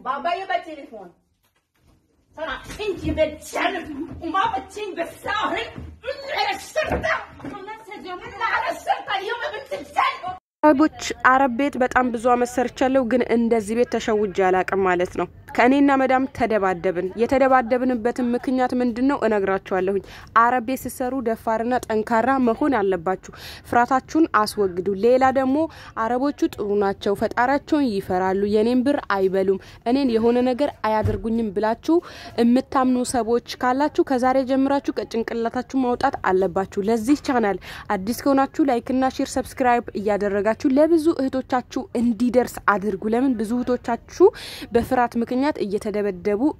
بابا يبقى تليفون ترى انت بتشرف وما بتشين بالساهل على الشرطه على الشرطه اليوم بتتسلق عرب ቤት በጣም ብዙ አመሰርቻለሁ ግን እንደዚህ ቤት ተሸውጄ አላቀም ማለት ነው ከኔና መዳም ተደባደብን የተደባደብንበት ምክንያት ምንድነው እነግራችኋለሁ አረብ ቤት ሲሰሩ ደፋርና ጠንካራ መሆን አለባችሁ ፍራታችሁን አስወግዱ ሌላ ደግሞ አረቦቹ ጥሩ ናቸው ፈጣራቸውን ይፈራሉ የኔን ብር አይበሉም እኔን የሆነ ነገር አያደርጉኝም ብላችሁ እምታምኑ ሰዎች ካላችሁ ከዛሬ ጀምራችሁ ከጭንቅላታችሁ ማውጣት አለባችሁ ለዚህ ቻናል አዲስ ከሆናችሁ ላይክ እና ሼር ሰብስክራይብ እያደረጋችሁ ለብዙ እህቶቻችሁ እንዲደርስ አድርጉ ለምን ብዙ እህቶቻችሁ በፍራት ምክንያት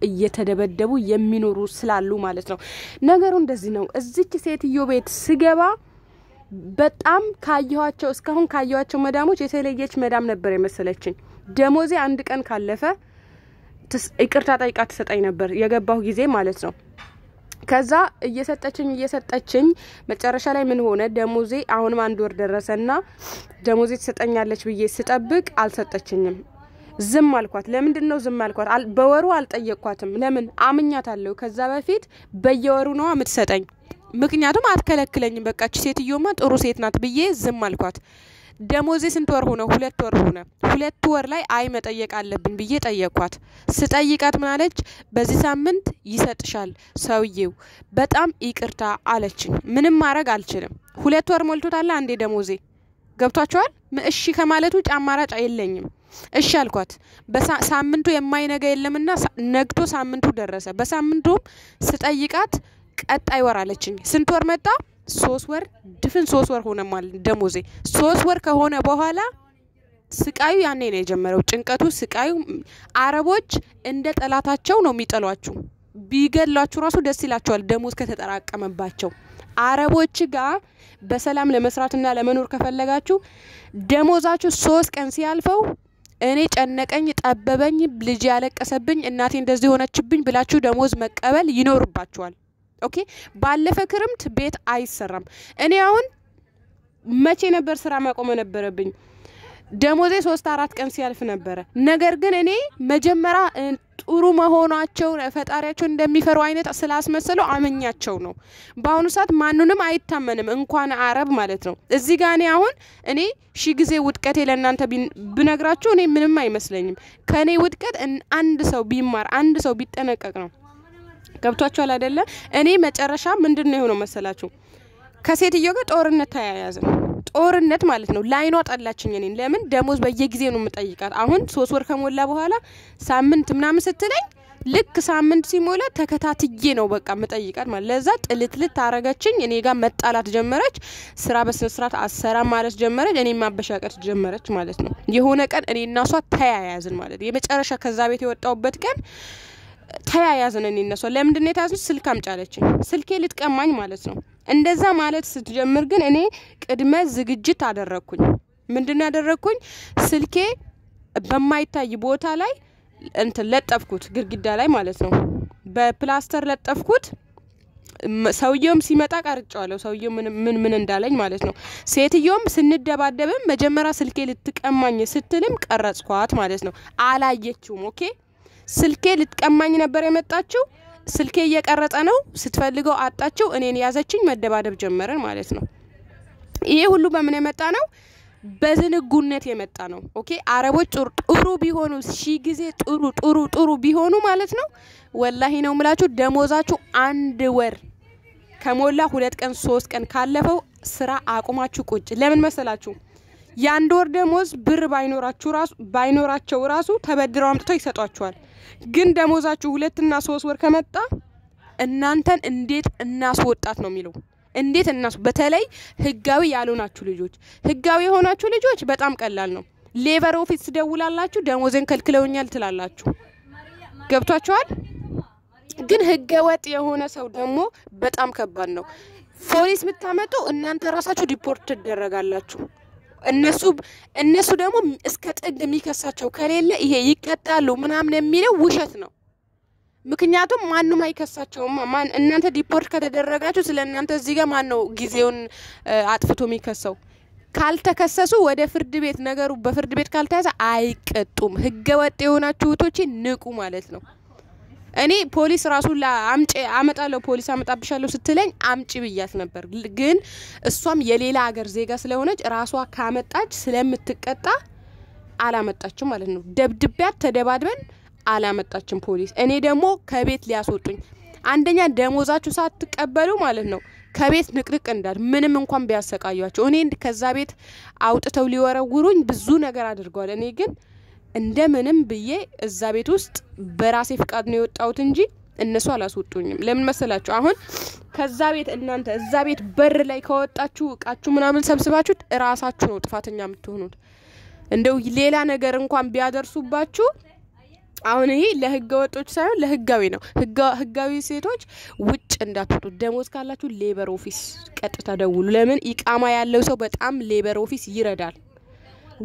እየተደበደቡ የሚኖሩ ስላሉ ማለት ነው ነገሩ እንደዚህ ነው እዚች ሴትዮ ቤት ስገባ በጣም ካየኋቸው እስካሁን ካየኋቸው መዳሞች የተለየች መዳም ነበር የመሰለችኝ ደሞዜ አንድ ቀን ካለፈ ይቅርታ ጠይቃ ተሰጣኝ ነበር የገባው ጊዜ ማለት ነው ከዛ እየሰጠችኝ መጨረሻ ላይ ምን ሆነ ደሞዜ አሁን አንድ ወር ደረሰና ደሞዜ ተሰጠኛለች ብዬ ስጠብቅ አልሰጠችኝም ዝም አልኳት ለምንድነው ዝም አልኳት በወሩ አልጠየቅኳትም ለምን አምኛታለሁ ከዛ በፊት በየወሩ ነው አምትሰጠኝ ምክንያቱም አትከለክለኝም በቃች ሴትዮማ ጥሩ ሴት ናት ብዬ ዝም አልኳት ደሞዜ ስንት ወር ሆነ 2 ወር ሆነ 2 ወር ላይ አይ መጠየቅ አለብኝ ብዬ ጠየቅኳት ስጠይቃት ምናለች በዚህ ሳምንት ይሰጥሻል ሰውዬው በጣም ይቅርታ አለችኝ ምንም ማድረግ አልችልም 2 ወር ሞልቶታል አንዴ ደሞዜ ገብቷቸዋል እሺ ከማለቱ ጫማራጭ የለኝም እሺ አልኳት በሳምንቱ የማይነጋ የለምና ነግቶ ሳምንቱ ደረሰ በሳምንቱም ስጠይቃት ቀጣይ ወር አለችኝ ስንት ወር መጣ 3 ወር ድፍን 3 ወር ሆነ ማለት ደሞዜ 3 ወር ከሆነ በኋላ ስቃዩ ያኔ ነው የጀመረው ጭንቀቱ ስቃዩ አረቦች እንደ ጠላታቸው ነው የሚጠሏችሁ ቢገላችሁ ራሱ ደስ ይላቸዋል ደሞዝ ከተጠራቀመባቸው አረቦች ጋር በሰላም ለመስራትና ለመኖር ከፈለጋችሁ ደሞዛችሁ 3 ቀን ሲያልፈው እኔ ጨነቀኝ ጠበበኝ ልጅ ያለቀሰብኝ እናቴ እንደዚህ ሆነችብኝ ብላችሁ ደሞዝ መቀበል ይኖርባችኋል ኦኬ ባለፈ ክረምት ቤት አይሰራም እኔ አሁን መቼ ነበር ስራ ማቆም ነበረብኝ ደሞዜ 3-4 ቀን ሲያልፍ ነበር ነገር ግን እኔ መጀመሪያ ጥሩ መሆናቸው ፈጣሪያቸው እንደሚፈሩ አይነት ስላስመሰለው አመኛቸው ነው ባሁን ሰዓት ማንንም አይታመንም እንኳን አረብ ማለት ነው እዚህ ጋር እኔ አሁን እኔ ሺ ጊዜ ውድቀቴ ለእናንተ ብነግራችሁ እኔ ምንም አይመስለኝም ከኔ ውድቀት አንድ ሰው ቢማር አንድ ሰው ቢጠነቀቅ ነው ገብቷችሁ አይደለ እኔ መጨረሻ ምንድነው የሆነው መሰላችሁ ከሴትዮ ጋር ጦርነት ተያያዘን ጦርነት ማለት ነው ላይኗ ጠላችኝ እኔን ለምን ደሞዝ በየጊዜው ነው የምጠይቃት አሁን 3 ወር ከሞላ በኋላ ሳምንት ምናምን ስትለኝ ልክ ሳምንት ሲሞላ ተከታትዬ ነው በቃ የምጠይቃት ማለት ለዛ ጥልትልት ታረጋችኝ እኔ ጋር መጣላት ጀመረች ስራ በስነስርዓት አሰራ ማለት ጀመረች እኔ ማበሻቀት ጀመረች ማለት ነው የሆነ ቀን እኔና እሷ ተያያዝን ማለት የመጨረሻ ከዛ ቤት የወጣውበት ቀን ተያያዝን እኔና እሷ ለምንድን ነው የታዝን ስልክ አምጫለችኝ ስልኬ ልትቀማኝ ማለት ነው እንደዛ ማለት ስትጀምር ግን እኔ ቅድመ ዝግጅት አደረኩኝ ምንድነው ያደረኩኝ ስልኬ በማይታይ ቦታ ላይ እንትን ለጠፍኩት ግድግዳ ላይ ማለት ነው በፕላስተር ለጠፍኩት ሰውየውም ሲመጣ ቀርጫለሁ ሰውየው ምን እንዳለኝ ማለት ነው ሴትዮም ስንደባደብም መጀመሪያ ስልኬ ልትቀማኝ ስትልም ቀረጽኳት ማለት ነው አላየችውም ኦኬ ስልኬ ልትቀማኝ ነበር የመጣችው ስልኬ እየቀረጸ ነው ስትፈልገው አጣችው እኔን ያዘችኝ መደባደብ ጀመረን ማለት ነው ይሄ ሁሉ በምን የመጣ ነው በዝንጉነት የመጣ ነው ኦኬ አረቦች ጥሩ ቢሆኑ ሺ ጊዜ ጥሩ ቢሆኑ ማለት ነው ወላሂ ነው ምላችሁ ደሞዛችሁ አንድ ወር ከሞላ 2 ቀን 3 ቀን ካለፈው ስራ አቁማችሁ ቁጭ ለምን መሰላችሁ ያንድ ወር ደሞዝ ብር ባይኖራቸው ራሱ ተበድረው አምጥተው ይሰጧቸዋል ግን ደሞዛችሁ 2 እና 3 ወር ከመጣ እናንተን እንዴት እናስወጣት ነው የሚለው እንዴት በተለይ ህጋዊ ያልሆናችሁ ልጆች ህጋዊ የሆናችሁ ልጆች በጣም ቀላል ነው ሌቨር ኦፊስ ደውላላችሁ ደሞዝን ከልክለውኛል ትላላችሁ ገብቷችኋል ግን ህገወጥ የሆነ ሰው ደግሞ በጣም ከባድ ነው ፖሊስ ምታመጡ እናንተ ራሳችሁ ሪፖርት ትደረጋላችሁ እነሱ ደግሞ እስከ ጥግ የሚከሳቸው ከሌለ ይሄ ይቀጣሉ ምናምን የሚለው ውሸት ነው ምክንያቱም ማንንም አይከሳቸውም እናንተ ሪፖርት ከተደረጋችሁ ስለእናንተ እዚህ ጋር ማን ነው ጊዜውን አጥፍቶ የሚከሰው ካልተከሰሱ ወደ ፍርድ ቤት ነገሩ በፍርድ ቤት ካልተያዘ አይቀጡም ህገ ወጥ የሆናችሁ እህቶቼ ንቁ ማለት ነው እኔ ፖሊስ ራሱን አምጪ አመጣለው ፖሊስ አመጣብሻለሁ ስትለኝ አምጪ ብያት ነበር ግን እሷም የሌላ ሀገር ዜጋ ስለሆነች ራሷ ካመጣች ስለምትቀጣ አላመጣችም ማለት ነው ደብድቢያት ተደባድበን አላመጣችም ፖሊስ እኔ ደግሞ ከቤት ሊያስወጡኝ አንደኛ ደሞዛችሁ ሳትቀበሉ ማለት ነው ከቤት ንቅርቅ እንዳል ምንም እንኳን ቢያሰቃያቸው እኔ ከዛ ቤት አውጥተው ሊወረውሩኝ ብዙ ነገር አድርገዋል እኔ ግን እንደምንም ብዬ እዛ ቤት ውስጥ በራሴ ፍቃድ ነው የወጣሁት እንጂ እነሱ አላስወጡኝም ለምን መሰላችሁ አሁን ከዛ ቤት እናንተ እዛ ቤት በር ላይ ከወጣችሁ እቃችሁ ምናምን ሰብስባችሁ ራሳችሁ ነው ጥፋተኛ የምትሆኑት እንደው ሌላ ነገር እንኳን ቢያደርሱባችሁ አሁን ይሄ ለህገ ወጦች ሳይሆን ለህጋዊ ነው ህጋዊ ሴቶች ውጭ እንዳትወጡ ደሞዝ ካላችሁ ሌበር ኦፊስ ቀጥታ ደውሉ ለምን ኢቃማ ያለው ሰው በጣም ሌበር ኦፊስ ይረዳል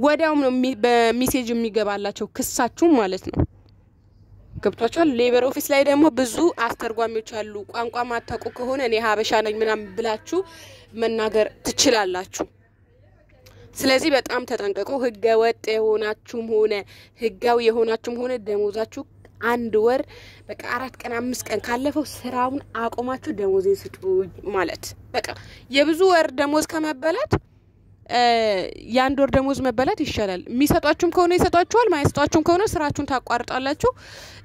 ወዲያውም ነው በሜሴጅ የሚገባላችሁ ክሳችሁ ማለት ነው ገብቷችኋል ሌበር ኦፊስ ላይ ደግሞ ብዙ አስተርጓሚዎች አሉ ቋንቋ ማታውቁ ከሆነ እኔ ሀበሻ ነኝ ምናምን ብላችሁ መናገር ትችላላችሁ ስለዚህ በጣም ተጠንቀቁ ህገ ወጥ የሆናችሁም ሆነ ህጋዊ የሆናችሁም ሆነ ደሞዛችሁ አንድ ወር በቃ 4 ቀን 5 ቀን ካለፈው ስራውን አቆማችሁ ደሞዝ ይስጡ ማለት በቃ የብዙ ወር ደሞዝ ከመበላት ያንድ ወር ደሞዝ መበላት ይሻላል የሚሰጧችሁም ከሆነ ይሰጧችኋል ማይሰጧችሁም ከሆነ ስራችሁን ታቋርጣላችሁ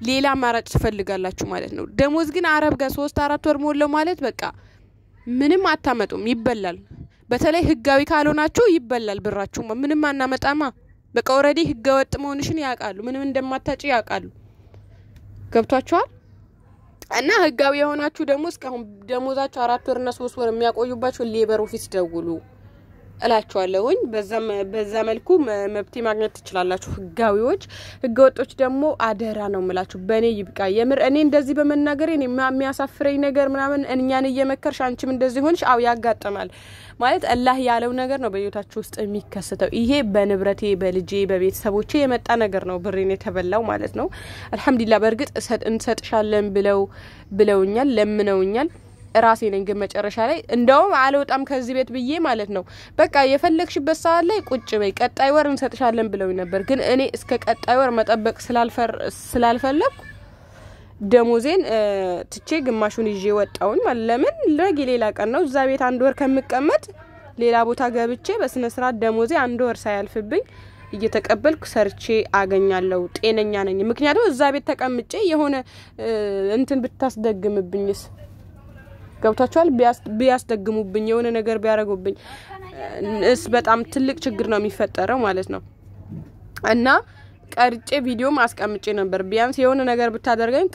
ሌላ ማራጭ ትፈልጋላችሁ ማለት ነው ደሞዝ ግን አረብ ጋር 3-4 ወር ሞልለው ማለት በቃ ምንም አታመጡም ይበላል በተለይ ህጋዊ ካልሆናችሁ ይበላል ብራችሁ ምንም አናመጣማ በቃ ኦሬዲ ህገወጥ መሆንሽን ያቃሉ ምንም እንደማታጪ ያቃሉ ገብቷችኋል እና ህጋዊ የሆናችሁ ደግሞ እስካሁን ደሞዛችሁ 4 ወርና 3 ወር የሚያቆዩባችሁ ሌበር ኦፊስ ደውሉ እላችኋለሁኝ በዛ መልኩ መብት ማግኘት ትችላላችሁ ህጋዊዎች ህገወጦች ደግሞ አደራ ነው የምላችሁ በኔ ይብቃ የምር እኔ እንደዚህ በመናገር እኔ የሚያሳፍረኝ ነገር ምናምን እኛን እየመከርሽ አንቺም እንደዚህ ሆንሽ አው ያጋጥማል ማለት አላህ ያለው ነገር ነው በህይወታችሁ ውስጥ የሚከሰተው ይሄ በንብረቴ በልጄ በቤተሰቦቼ የመጣ ነገር ነው ብሬን የተበላው ማለት ነው አልহামዱሊላህ በርግጥ እንሰጥሻለን ብለውኛል ለምነውኛል ራሴ ነኝ ግን መጨረሻ ላይ እንደውም አልወጣም ከዚህ ቤት ብዬ ማለት ነው በቃ የፈለግሽበት ሰዓት ላይ ቁጭ በይ ቀጣይ ወር እንሰጥሻለን ብለውኝ ነበር ግን እኔ እስከ ቀጣይ ወር መጠበቅ ስላልፈለኩ ደሞዜን ትቼ ግማሹን ይዤ ወጣውኝ ማለት ለምን ለሌላ ቀን ነው እዛ ቤት አንድ ወር ከመቀመጥ ሌላ ቦታ ገብቼ በስነ ስርዓት ደሞዜ አንድ ወር ሳያልፍብኝ እየተቀበልኩ ሰርቼ አገኛለሁ ጤነኛ ነኝ ምክንያቱም እዛ ቤት ተቀምጬ የሆነ እንትን ብታስደግምብኝስ ገብታችኋል ቢያስደግሙብኝ የሆነ ነገር ቢያረጉብኝ በጣም ትልቅ ችግር ነው የሚፈጠረው ማለት ነው እና ቀርጬ ቪዲዮ ማስቀምጬ ነበር ቢያንስ የሆነ ነገር ብታደርገኝ